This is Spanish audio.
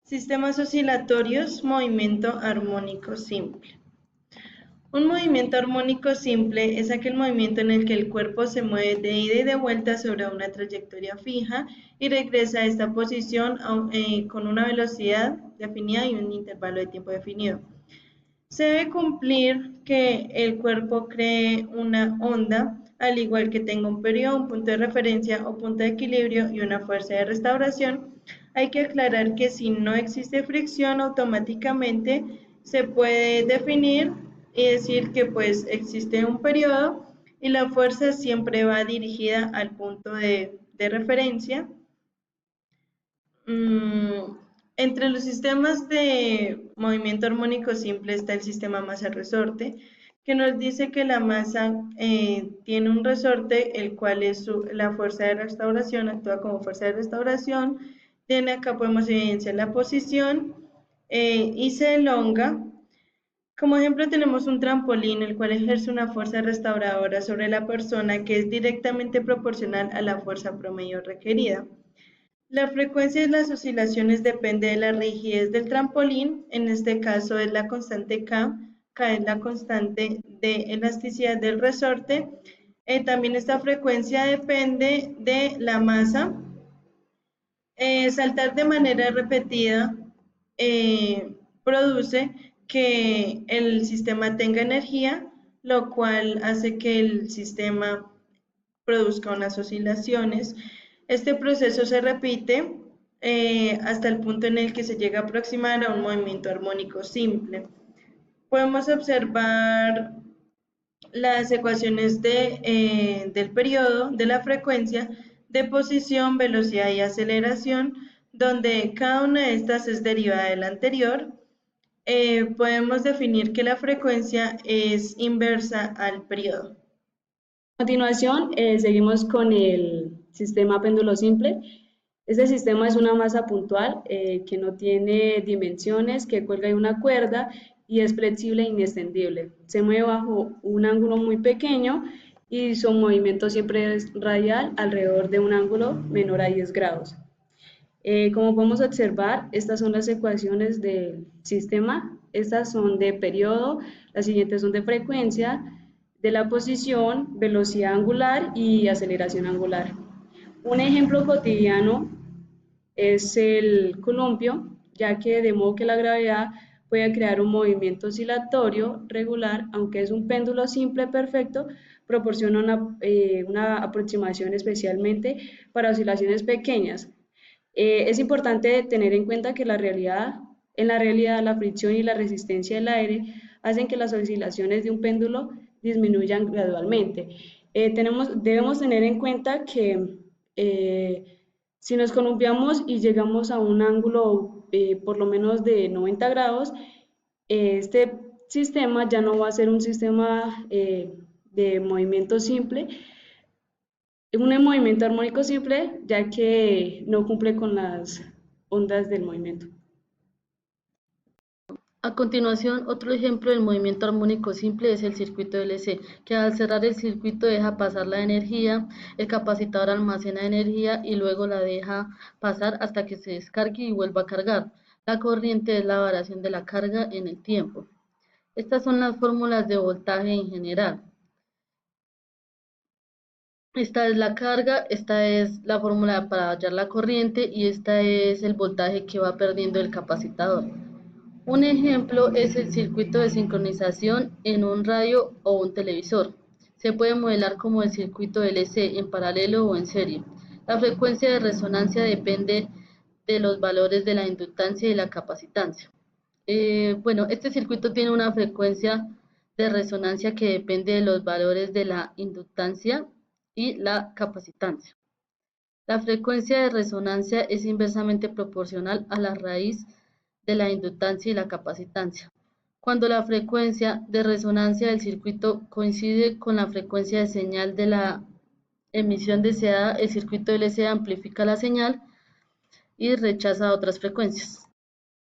Sistemas oscilatorios, movimiento armónico simple. Un movimiento armónico simple es aquel movimiento en el que el cuerpo se mueve de ida y de vuelta sobre una trayectoria fija y regresa a esta posición con una velocidad definida y un intervalo de tiempo definido. Se debe cumplir que el cuerpo cree una onda, al igual que tenga un periodo, un punto de referencia o punto de equilibrio y una fuerza de restauración. Hay que aclarar que si no existe fricción, automáticamente se puede definir y decir que pues existe un periodo y la fuerza siempre va dirigida al punto de referencia. Entre los sistemas de movimiento armónico simple está el sistema masa-resorte, que nos dice que la masa tiene un resorte, el cual es la fuerza de restauración, actúa como fuerza de restauración. Tiene acá podemos evidenciar la posición y se elonga. Como ejemplo tenemos un trampolín, el cual ejerce una fuerza restauradora sobre la persona que es directamente proporcional a la fuerza promedio requerida. La frecuencia de las oscilaciones depende de la rigidez del trampolín, en este caso es la constante K, K es la constante de elasticidad del resorte. También esta frecuencia depende de la masa. Saltar de manera repetida produce que el sistema tenga energía, lo cual hace que el sistema produzca unas oscilaciones. Este proceso se repite hasta el punto en el que se llega a aproximar a un movimiento armónico simple. Podemos observar las ecuaciones del periodo, de la frecuencia, de posición, velocidad y aceleración, donde cada una de estas es derivada de la anterior. Podemos definir que la frecuencia es inversa al periodo. A continuación, seguimos con el sistema péndulo simple. Este sistema es una masa puntual que no tiene dimensiones, que cuelga de una cuerda y es flexible e inextendible. Se mueve bajo un ángulo muy pequeño y su movimiento siempre es radial alrededor de un ángulo menor a 10 grados. Como podemos observar, estas son las ecuaciones del sistema. Estas son de periodo, las siguientes son de frecuencia, de la posición, velocidad angular y aceleración angular. Un ejemplo cotidiano es el columpio, ya que de modo que la gravedad puede crear un movimiento oscilatorio regular, aunque es un péndulo simple perfecto, proporciona una aproximación especialmente para oscilaciones pequeñas. Es importante tener en cuenta que en la realidad la fricción y la resistencia del aire hacen que las oscilaciones de un péndulo disminuyan gradualmente. Debemos tener en cuenta que si nos columpiamos y llegamos a un ángulo por lo menos de 90 grados, este sistema ya no va a ser un sistema de movimiento simple, un movimiento armónico simple, ya que no cumple con las ondas del movimiento. A continuación, otro ejemplo del movimiento armónico simple es el circuito LC, que al cerrar el circuito deja pasar la energía, el capacitador almacena energía y luego la deja pasar hasta que se descargue y vuelva a cargar. La corriente es la variación de la carga en el tiempo. Estas son las fórmulas de voltaje en general. Esta es la carga, esta es la fórmula para hallar la corriente y esta es el voltaje que va perdiendo el capacitador. Un ejemplo es el circuito de sincronización en un radio o un televisor. Se puede modelar como el circuito LC en paralelo o en serie. La frecuencia de resonancia depende de los valores de la inductancia y la capacitancia. Este circuito tiene una frecuencia de resonancia que depende de los valores de la inductancia y la capacitancia. La frecuencia de resonancia es inversamente proporcional a la raíz de la inductancia y la capacitancia. Cuando la frecuencia de resonancia del circuito coincide con la frecuencia de señal de la emisión deseada, el circuito LC amplifica la señal y rechaza otras frecuencias.